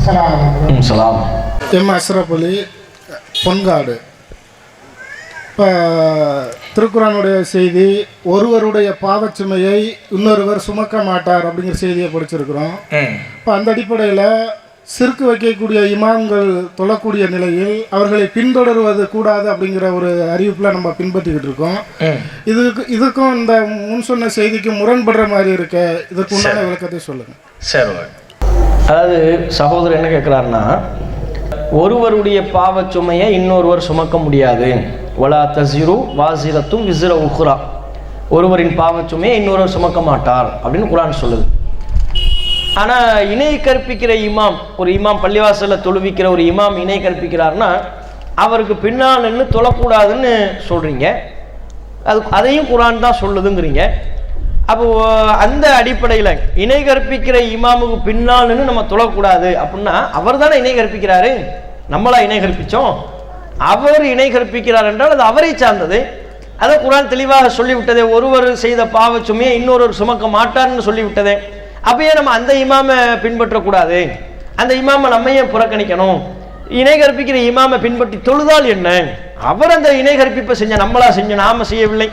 சலாம். எம் அஷ்ரப் அலி, பொன்காடு. இப்போ திருக்குறானுடைய செய்தி, ஒருவருடைய பாவச்சுமையை இன்னொருவர் சுமக்க மாட்டார் அப்படிங்கிற செய்தியை படிச்சிருக்கிறோம். இப்போ அந்த அடிப்படையில் சிறுக்கு வைக்கக்கூடிய இமாம்கள் தொழக்கூடிய நிலையில் அவர்களை பின்தொடருவது கூடாது அப்படிங்கிற ஒரு அறிவிப்பில் நம்ம பின்பற்றிக்கிட்டு இருக்கோம். இதுக்கும் இந்த முன் சொன்ன செய்திக்கும் முரண்படுற மாதிரி இருக்க, இதுக்கு உண்டான விளக்கத்தை சொல்லுங்கள். சரி, அதாவது சகோதரர் என்ன கேட்குறாருன்னா, ஒருவருடைய பாவச்சுமையை இன்னொருவர் சுமக்க முடியாது. வலா தஸிரு வாஸிரத்தும் விஸ்ர உக்ரா, ஒருவரின் பாவச்சுமையை இன்னொருவர் சுமக்க மாட்டார் அப்படின்னு குர்ஆன் சொல்லுது. ஆனால் இணை கற்பிக்கிற இமாம், ஒரு இமாம் பள்ளிவாசலில் தொழுவிக்கிற ஒரு இமாம் இணை கற்பிக்கிறார்னா அவருக்கு பின்னால் நின்று தொழக்கூடாதுன்னு சொல்கிறீங்க. அதையும் குர்ஆன் தான் சொல்லுதுங்கிறீங்க. அப்போ அந்த அடிப்படையில் இணை கற்பிக்கிற இமாமுக்கு பின்னால் நின்று நம்ம தொழக்கூடாது அப்படின்னா அவர் தானே இணை கற்பிக்கிறாரு, நம்மளா இணை கற்பித்தோம்? அவர் இணை கற்பிக்கிறார் என்றால் அது அவரை சார்ந்தது. அதை குர்ஆன் தெளிவாக சொல்லிவிட்டதே. ஒருவர் செய்த பாவச்சுமையை இன்னொருவர் சுமக்க மாட்டார்னு சொல்லிவிட்டதே. அப்பயே நம்ம அந்த இமாமை பின்பற்றக்கூடாது, அந்த இமாமை நம்மையே புறக்கணிக்கணும். இணை கற்பிக்கிற இமாமை பின்பற்றி தொழுதால் என்ன? அவர் அந்த இணை கற்பிப்பை செஞ்ச, நம்மளா செஞ்சோம், நாம செய்யவில்லை.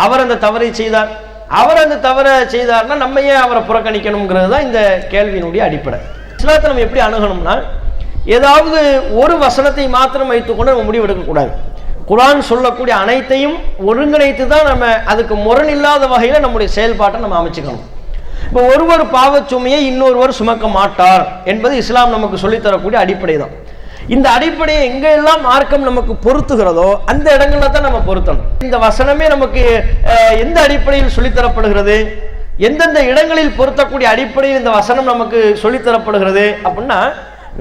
அவர் அந்த தவறை செய்தார். அவர் அந்த தவறை செய்தார்னா நம்மையே அவரை புறக்கணிக்கணுங்கிறது தான் இந்த கேள்வியினுடைய அடிப்படை. இஸ்லாத்தை நம்ம எப்படி அணுகணும்னா, ஏதாவது ஒரு வசனத்தை மாத்திரம் வைத்துக்கொண்டு நம்ம முடிவெடுக்கக்கூடாது. குர்ஆன் சொல்லக்கூடிய அனைத்தையும் ஒருங்கிணைத்து தான் நம்ம அதுக்கு முரண் இல்லாத வகையில் நம்முடைய செயல்பாட்டை நம்ம அமைச்சுக்கணும். இப்போ ஒருவர் பாவச்சுமையை இன்னொருவர் சுமக்க மாட்டார் என்பது இஸ்லாம் நமக்கு சொல்லித்தரக்கூடிய அடிப்படை தான். இந்த அடிப்படையை எங்கெல்லாம் மார்க்கம் நமக்கு பொருத்துகிறதோ அந்த இடங்கள்ல தான் நம்ம பொருத்தணும். இந்த வசனமே நமக்கு எந்த அடிப்படையில் சொல்லித்தரப்படுகிறது, எந்தெந்த இடங்களில் பொருத்தக்கூடிய அடிப்படையில் இந்த வசனம் நமக்கு சொல்லித்தரப்படுகிறது அப்படின்னா,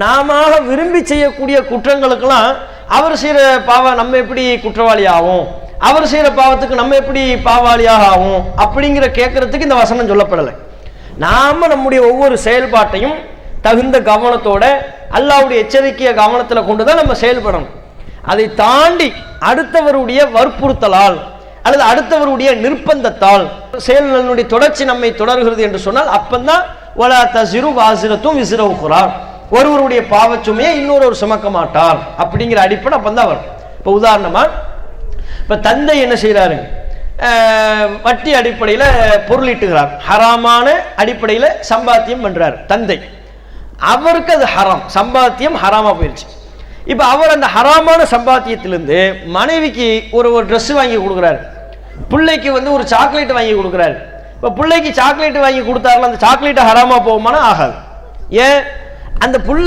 நாம விரும்பி செய்யக்கூடிய குற்றங்களுக்கெல்லாம் அவர் செய்கிற பாவம் நம்ம எப்படி குற்றவாளி ஆகும், அவர் செய்கிற பாவத்துக்கு நம்ம எப்படி பாவாளியாக ஆகும் அப்படிங்கிற கேட்கறதுக்கு இந்த வசனம் சொல்லப்படலை. நாம நம்முடைய ஒவ்வொரு செயல்பாட்டையும் தகுந்த கவனத்தோட அல்லாஹ்வுடைய எச்சரிக்கையை கவனத்தில் கொண்டு தான் நம்ம செயல்படணும். அதை தாண்டி அடுத்தவருடைய வற்புறுத்தலால் அல்லது அடுத்தவருடைய நிர்பந்தத்தால் செயல்களுடைய தொடர்ச்சி நம்மை தொடர்கிறது என்று சொன்னால் அப்பந்தான் வலா தஸிரு வாஸிரத்தும் விஸ்ர உக்ரா, ஒருவருடைய பாவச்சுமையை இன்னொருவர் சுமக்க மாட்டார் அப்படிங்கிற அடிப்படை அப்பந்தான் வரும். இப்போ உதாரணமா, இப்போ தந்தை என்ன செய்யறாரு, வட்டி அடிப்படையில் பொருளீட்டுகிறார், ஹராமான அடிப்படையில் சம்பாத்தியம் பண்றார் தந்தை. அவருக்கு அது ஹராம், சம்பாத்தியம் ஹராமா போயிடுச்சு. இப்போ அவர் அந்த ஹராமான சம்பாத்தியத்திலிருந்து மனைவிக்கு ஒரு ட்ரெஸ் வாங்கி கொடுக்குறாரு, பிள்ளைக்கு ஒரு சாக்லேட் வாங்கி கொடுக்குறாரு. இப்போ பிள்ளைக்கு சாக்லேட் வாங்கி கொடுத்தாருல அந்த சாக்லேட் ஹராமா போகுமானா ஆகாது. ஏன்? அந்த புள்ள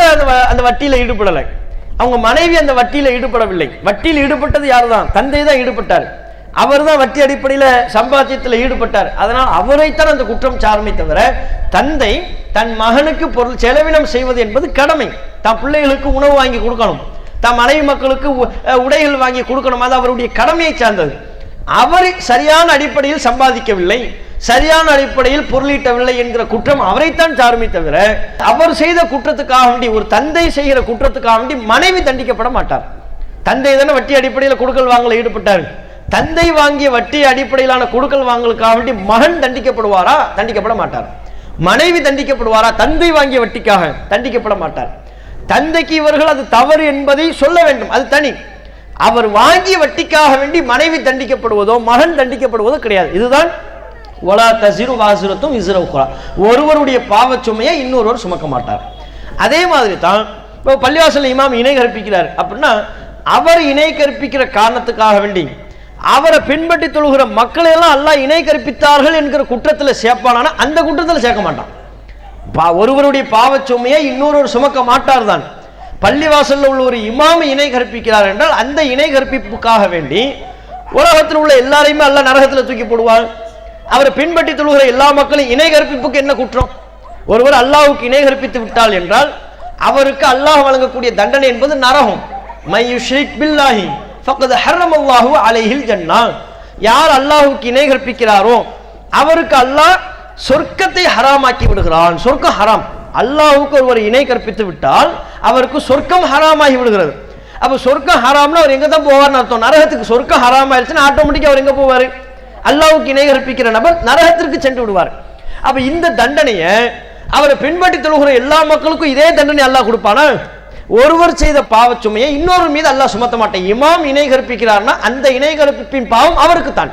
அந்த வட்டியில் ஈடுபடலை, அவங்க மனைவி அந்த வட்டியில் ஈடுபடவில்லை. வட்டியில் ஈடுபட்டது யார் தான்? தந்தை தான் ஈடுபட்டார். அவர் தான் வட்டி அடிப்படையில் சம்பாத்தியத்தில் ஈடுபட்டார். அதனால் அவரைத்தான் அந்த குற்றம் சார்மை தவிர தந்தை தன் மகனுக்கு பொருள் செலவினம் செய்வது என்பது கடமை. தன் பிள்ளைகளுக்கு உணவு வாங்கி கொடுக்கணும், தன் மனைவி மக்களுக்கு உடைகள் வாங்கி கொடுக்கணும், அது அவருடைய கடமையை சார்ந்தது. அவர் சரியான அடிப்படையில் சம்பாதிக்கவில்லை, சரியான அடிப்படையில் பொருளீட்டவில்லை என்கிற குற்றம் அவரைத்தான் சார்மை தவிர அவர் செய்த குற்றத்துக்காக வேண்டி, ஒரு தந்தை செய்கிற குற்றத்துக்காக வேண்டி மனைவி தண்டிக்கப்பட மாட்டார். தந்தை தானே வட்டி அடிப்படையில் கொடுக்கல் வாங்கல ஈடுபட்டார். தந்தை வாங்கிய வட்டி அடிப்படையிலான கொடுக்கல் வாங்கலுக்காக வேண்டி மகன் தண்டிக்கப்படுவாரா? தண்டிக்கப்பட மாட்டார். மனைவி தண்டிக்கப்படுவாரா? தந்தை வாங்கிய வட்டிக்காக தண்டிக்கப்பட மாட்டார். தந்தைக்கு இவர்கள் அது தவறு என்பதை சொல்ல வேண்டும், அது தனி. அவர் வாங்கிய வட்டிக்காக வேண்டி மனைவி தண்டிக்கப்படுவதோ மகன் தண்டிக்கப்படுவதோ கிடையாது. இதுதான் வலா தஸிரு வாஸிரத்தும் விஸ்ர உக்ரா, ஒருவருடைய பாவச்சுமையை இன்னொருவர் சுமக்க மாட்டார். அதே மாதிரி தான் இப்போ பள்ளிவாசல் இமாம் இணை கற்பிக்கிறார் அப்படின்னா, அவர் இணை கற்பிக்கிற காரணத்துக்காக வேண்டி அவரை பின்பற்றி தொழுகிற மக்களை எல்லாம் அல்லாஹ் இணை கற்பித்தார்கள் என்கிற குற்றத்தில் சேர்ப்பானா? அந்த குற்றத்தில் சேர்க்க மாட்டான். ஒருவருடைய பாவச்சுமையை இன்னொருவர் சுமக்க மாட்டார் தான். பள்ளிவாசலில் உள்ள ஒரு இமாம் இணை கற்பிக்கிறார் என்றால் அந்த இணை கற்பிப்புக்காக வேண்டி உலகத்தில் உள்ள எல்லாரையுமே அல்லாஹ் நரகத்தில் தூக்கி போடுவார். அவரை பின்பற்றி தொழுகிற எல்லா மக்களும் இணை கற்பிப்புக்கு என்ன குற்றம்? ஒருவர் அல்லாஹ்வுக்கு இணை கற்பித்து விட்டால் என்றால் அவருக்கு அல்லாஹ் வழங்கக்கூடிய தண்டனை என்பது நரகம். மை யுஷ்ரிக் பில்லாஹி ஃபக்கத் ஹர்ரமல்லாஹு அலைஹில் ஜன்னா, யார் அல்லாஹ்வுக்கு இணை கற்பிக்கிறாரோ அவருக்கு அல்லாஹ் சொர்க்கத்தை ஹராமாக்கி விடுகிறான். சொர்க்கம் ஹராம். அல்லாஹ்வுக்கு ஒருவர் இணை கற்பித்து விட்டால் அவருக்கு சொர்க்கம் ஹராமாகி விடுகிறது. அப்போ சொர்க்கம் ஹராம்னா அவர் எங்கே தான் போவார்னு அர்த்தம்? நரகத்துக்கு. சொர்க்கம் ஹராம் ஆயிடுச்சுன்னா ஆட்டோமேட்டிக்காக அவர் எங்கே போவார்? அல்லாஹ்வுக்கு இணை கற்பிக்கிற நபர் நரகத்திற்கு சென்று விடுவார். அப்போ இந்த தண்டனையை அவரை பின்பற்றி தொழுகிற எல்லா மக்களுக்கும் இதே தண்டனை அல்லாஹ் கொடுப்பானா? ஒருவர் செய்த பாவச்சுமையை இன்னொரு மீது அல்லாஹ் சுமத்த மாட்டேன். இமாம் இணை கற்பிக்கிறார்னா அந்த இணை கற்பிப்பின் பாவம் அவருக்கு தான்.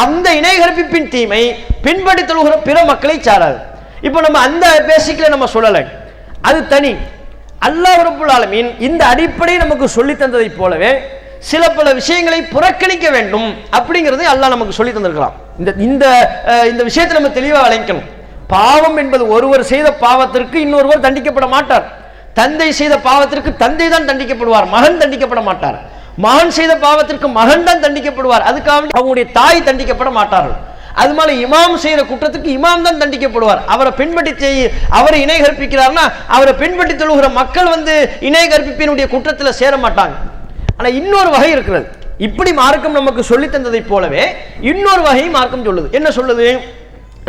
அந்த இணை கற்பிப்பின் தீமை பின்பற்றி தொழுகிற பிற மக்களை சாராது. இப்போ நம்ம அந்த பேசிக்கல நம்ம சொல்லலை, அது தனி. அல்லாஹ் ரப்பல் ஆலமீன் இந்த அடிப்படை நமக்கு சொல்லி தந்ததை போலவே சில பல விஷயங்களை புறக்கணிக்க வேண்டும் அப்படிங்கிறதை அல்லாஹ் நமக்கு சொல்லி தந்திருக்கலாம். இந்த விஷயத்தை நம்ம தெளிவாக விளங்கணும். பாவம் என்பது ஒருவர் செய்த பாவத்திற்கு இன்னொருவர் தண்டிக்கப்பட மாட்டார். தந்தை செய்த பாவத்திற்கு தந்தை தான் தண்டிக்கப்படுவார், மகன் தண்டிக்கப்பட மாட்டார். மகன் செய்த பாவத்திற்கு மகன் தான் தண்டிக்கப்படுவார், அதுக்காக அவங்களுடைய தாய் தண்டிக்கப்பட மாட்டார்கள். அது மாதிரி இமாம் செய்யற குற்றத்துக்கு இமாம் தான் தண்டிக்கப்படுவார். அவரை பின்பற்றி அவரை இணை கற்பிக்கிறார்னா அவரை பின்பற்றி தொழுகிற மக்கள் இணை கற்பிப்பினுடைய குற்றத்தில் சேர மாட்டாங்க. ஆனா இன்னொரு வகை இருக்கிறது. இப்படி மார்க்கம் நமக்கு சொல்லி தந்ததை போலவே இன்னொரு வகை மார்க்கம் சொல்லுது. என்ன சொல்லுது?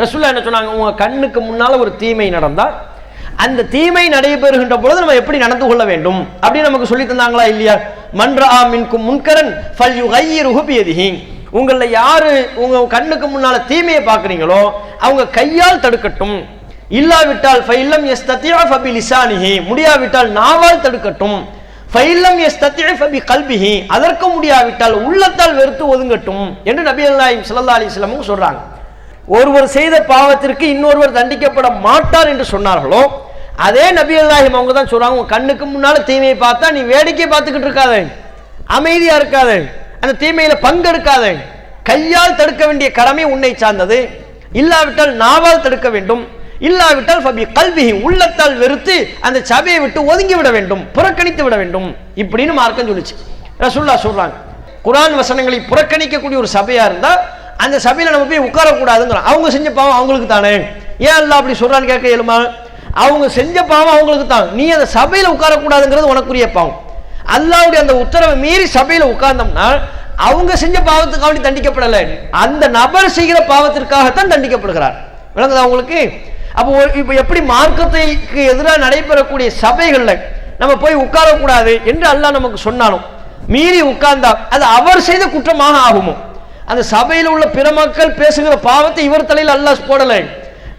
ரசூலுல்லாஹ் என்ன சொன்னாங்க? உங்க கண்ணுக்கு முன்னால ஒரு தீமை நடந்தா அந்த தீமை நடைபெறுகின்ற பொழுது நம்ம எப்படி நடந்து கொள்ள வேண்டும் அப்படின்னு நமக்கு சொல்லி தந்தாங்களா இல்லையா? மன்ரா மின்கும் முன்கரன் ஃபல்யுகையிருஹு பியதிஹி. உங்களை யாரு உங்க கண்ணுக்கு முன்னால தீமையை பார்க்குறீங்களோ அவங்க கையால் தடுக்கட்டும். இல்லாவிட்டால் ஃபைல்லம் யஸ்ததிஅ ஃபபிலிசானிஹி, முடியாவிட்டால் நாவால் தடுக்கட்டும். ஃபைல்லம் யஸ்ததிஅ ஃபபிகல்பிஹி, அதற்கு முடியாவிட்டால் உள்ளத்தால் வெறுத்து ஒதுங்கட்டும் என்று நபிகள் ஸல்லல்லாஹு அலைஹி வஸல்லம் சொல்றாங்க. ஒருவர் செய்த பாவத்திற்கு இன்னொருவர் தண்டிக்கப்பட மாட்டார் என்று சொன்னார்களோ அதே நபிகள் நாயகம் அவங்க தான் சொல்றாங்க, உங்க கண்ணுக்கு முன்னால தீமையை பார்த்தா நீ வேடிக்கை பார்த்துக்கிட்டு இருக்காத, அமைதியா இருக்காத, அந்த தீமையில பங்கெடுக்காத, கையால் தடுக்க வேண்டிய கடமை உன்னை சார்ந்தது. இல்லாவிட்டால் நாவால் தடுக்க வேண்டும். இல்லாவிட்டால் ஃபபி கல்பிஹி, உள்ளத்தால் வெறுத்து அந்த சபையை விட்டு ஒதுங்கி விட வேண்டும், புறக்கணித்து விட வேண்டும். இப்படின்னு மார்க்கம் சொல்லுச்சு. ரசூலுல்லாஹ் சொல்றாங்க, குர்ஆன் வசனங்களை புறக்கணிக்கக்கூடிய ஒரு சபையா இருந்தா அந்த சபையில நம்ம போய் உட்காரக்கூடாதுங்கிறான். அவங்க செஞ்ச பாவம் அவங்களுக்கு தானே, ஏன் அல்லாஹ் அப்படி சொல்றான்னு கேட்க இயலுமா? அவங்க செஞ்ச பாவம் அவங்களுக்கு தான், நீ அந்த சபையில உட்காரக்கூடாதுங்கிறது உனக்குரிய பாவம். அல்லாஹ்வுடைய அந்த உத்தரவை மீறி சபையில உட்கார்ந்தோம்னா அவங்க செஞ்ச பாவத்துக்காக வேண்டி தண்டிக்கப்படலை, அந்த நபர் செய்கிற பாவத்திற்காகத்தான் தண்டிக்கப்படுகிறார். விளங்குதா உங்களுக்கு? அப்போ இப்போ எப்படி மார்க்கத்துக்கு எதிராக நடைபெறக்கூடிய சபைகள்ல நம்ம போய் உட்காரக்கூடாது என்று அல்லாஹ் நமக்கு சொன்னாலும் மீறி உட்கார்ந்தா அது அவர் செய்த குற்றமாக ஆகுமோ? அந்த சபையில் உள்ள பிற மக்கள் பேசுகிற பாவத்தை இவர் தலையில் அல்லாஹ் போடலை,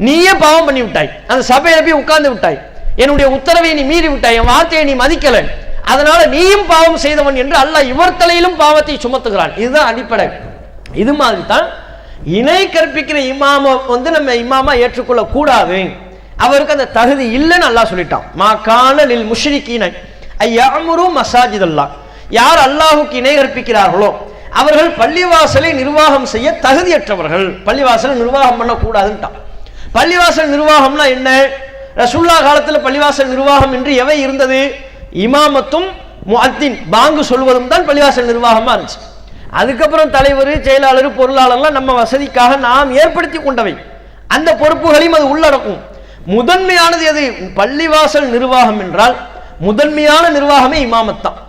நீயே பாவம் பண்ணி விட்டாய், அந்த சபையில போய் உட்கார்ந்து விட்டாய், என்னுடைய உத்தரவை நீ மீறி விட்டாய், என் வார்த்தையை நீ மதிக்கலை, அதனால நீயும் பாவம் செய்தவன் என்று அல்லாஹ் இவர் தலையிலும் பாவத்தை சுமத்துகிறான். இதுதான் அடிப்படை. இது மாதிரி தான் இணை கற்பிக்கிற இமாம நம்ம இமாமா ஏற்றுக்கொள்ள கூடாது, அவருக்கு அந்த தகுதி இல்லைன்னு அல்லாஹ் சொல்லிட்டான். மா கான லில் முஷ்ரிகீன அய்யஅமுரு மசாஜிதல்லாஹ், யார் அல்லாஹ்வுக்கு இணை கற்பிக்கிறார்களோ அவர்கள் பள்ளிவாசலை நிர்வாகம் செய்ய தகுதியற்றவர்கள், பள்ளிவாசலை நிர்வாகம் பண்ண கூடாதுன்ட்டான். பள்ளிவாசல் நிர்வாகம்னா என்ன? ரசூலுல்லாஹ் காலத்தில் பள்ளிவாசல் நிர்வாகம் என்று எவை இருந்தது? இமாமத்தும் முஅத்தின் பாங்கு சொல்வதும் தான் பள்ளிவாசல் நிர்வாகமா இருந்துச்சு. அதுக்கப்புறம் தலைவர், செயலாளர், பொருளாளர்லாம் நம்ம வசதிக்காக நாம் ஏற்படுத்தி கொண்டவை, அந்த பொறுப்புகளையும் அது உள்ளடக்கும். முதன்மையானது எது? பள்ளிவாசல் நிர்வாகம் என்றால் முதன்மையான நிர்வாகமே இமாமத்தான்.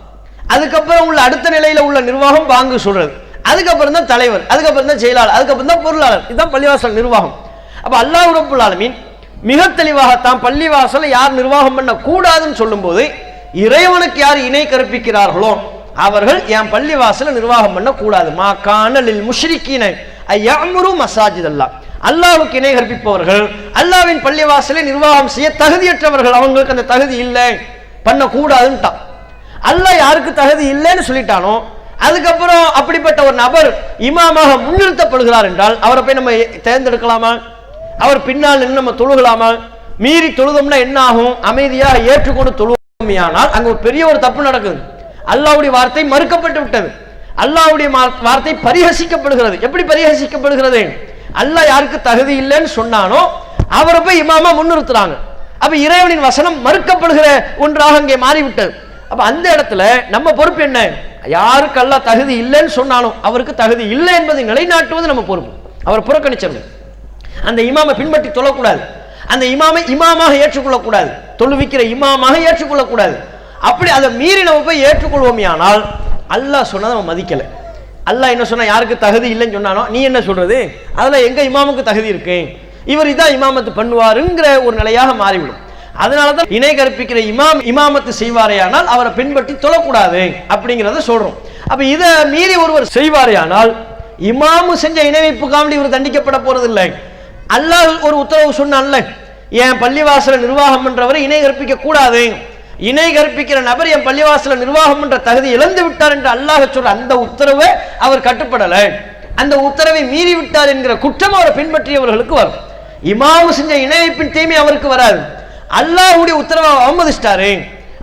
அதுக்கப்புறம் உள்ள அடுத்த நிலையில உள்ள நிர்வாகம் பாங்கு சொல்றது, அதுக்கப்புறம் தான் தலைவர், அதுக்கப்புறம் தான் செயலாளர், அதுக்கப்புறம் தான் பொருளாளர். இதுதான் பள்ளிவாசல் நிர்வாகம். அப்ப அல்லாஹ் ரப்பல் ஆலமீன் மிக தெளிவாகத்தான் பள்ளிவாசலை யார் நிர்வாகம் பண்ண கூடாதுன்னு சொல்லும் போது இறைவனுக்கு யார் இணை கற்பிக்கிறார்களோ அவர்கள் என் பள்ளிவாசலை நிர்வாகம் பண்ண கூடாது. மா கான லில் முஷ்ரிகீன அய்யஅமுரு மசாஜிதல்லாஹ், அல்லாஹ்வுக்கு இணை கற்பிப்பவர்கள் அல்லாஹ்வின் பள்ளிவாசலை நிர்வாகம் செய்ய தகுதியற்றவர்கள், அவங்களுக்கு அந்த தகுதி இல்லை, பண்ண கூடாதுன்ட்டான். அல்லாஹ் யாருக்கு தகுதி இல்லைன்னு சொல்லிட்டானோ அதுக்கப்புறம் அப்படிப்பட்ட ஒரு நபர் இமாமாக முன்னிறுத்தப்படுகிறார் என்றால் அவரை போய் நம்ம தேர்ந்தெடுக்கலாமா? அவர் பின்னால் நின்று நம்ம தொழுகலாமா? மீறி தொழுதோம்னா என்ன ஆகும்? அமைதியாக ஏற்றுக்கொண்டு தொழுமையானால் அங்க ஒரு பெரிய ஒரு தப்பு நடக்குது. அல்லாஹ்வுடைய வார்த்தை மறுக்கப்பட்டு விட்டது, அல்லாஹ்வுடைய வார்த்தை பரிஹசிக்கப்படுகிறது. எப்படி பரிஹசிக்கப்படுகிறது? அல்லாஹ் யாருக்கு தகுதி இல்லைன்னு சொன்னானோ அவரை போய் இமாமா முன்னிறுத்துறாங்க. அப்ப இறைவனின் வசனம் மறுக்கப்படுகிற ஒன்றாக அங்கே மாறிவிட்டது. அப்ப அந்த இடத்துல நம்ம பொறுப்பு என்ன? யாருக்கு அல்லாஹ் தகுதி இல்லைன்னு சொன்னாலும் அவருக்கு தகுதி இல்லை என்பதை நிலைநாட்டுவது நம்ம பொறுப்பு. அவர் புறக்கணிச்சது, அந்த இமாமை பின்பற்றி தொழக்கூடாது, அந்த இமாமை இமாமாக ஏற்றுக்கொள்ளக்கூடாது, தொழுவிக்கிற இமாமாக ஏற்றுக்கொள்ளக்கூடாது. அப்படி அதை மீறி நம்ம போய் ஏற்றுக்கொள்வோமே ஆனால் அல்லாஹ் சொன்னதை நம்ம மதிக்கலை. அல்லாஹ் என்ன சொன்னா? யாருக்கு தகுதி இல்லைன்னு சொன்னானோ நீ என்ன சொல்றது? அதில் எங்க இமாமுக்கு தகுதி இருக்கு, இவர் இதான் இமாமத்து பண்ணுவாருங்கிற ஒரு நிலையாக மாறிவிடும். அதனால தான் இணை கற்பிக்கிற இமாமத்து செய்வாரையானால் அவரை பின்பற்றி தொழக்கூடாது அப்படிங்கிறத சொல்றோம். அப்ப இதை மீறி ஒருவர் செய்வாரையானால் இமாமு செஞ்ச இணை வைப்புக்காக இவர் தண்டிக்கப்பட போறது இல்லை. அல்லாஹ் ஒரு உத்தரவு சொன்னான்ல, என் பள்ளிவாசல நிர்வாகம் பண்றவரை இணை கற்பிக்க கூடாது, இணை கற்பிக்கிற நபர் என் பள்ளிவாசல நிர்வாகம் என்ற தகுதி இழந்து விட்டார் என்று அல்லாஹ் சொல்ற அந்த உத்தரவை அவர் கட்டுப்படல, அந்த உத்தரவை மீறி விட்டார் என்கிற குற்றம் அவரை பின்பற்றியவர்களுக்கு வரும். இமாம் செஞ்ச இணைப்பின் தீமை அவருக்கு வராது. அல்லாஹ்வுடைய உத்தரவை அவமதிச்சிட்டாரு,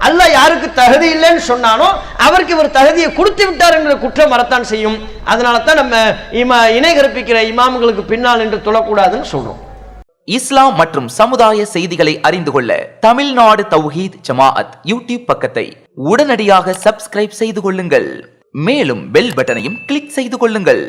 அல்லாஹ் யாருக்கு தகுதி இல்லைன்னு சொன்னானோ அவருக்கு இவர் தகுதியை கொடுத்து விட்டார் என்கிற குற்றம் வரத்தான் செய்யும். அதனால தான் நம்ம இணை கற்பிக்கிற இமாம்களுக்கு பின்னால் என்று தொழக்கூடாதுன்னு சொல்றோம். இஸ்லாம் மற்றும் சமுதாய செய்திகளை அறிந்து கொள்ள தமிழ்நாடு தௌஹீத் ஜமாஅத் யூடியூப் பக்கத்தை உடனடியாக சப்ஸ்கிரைப் செய்து கொள்ளுங்கள். மேலும் பெல் பட்டனையும் கிளிக் செய்து கொள்ளுங்கள்.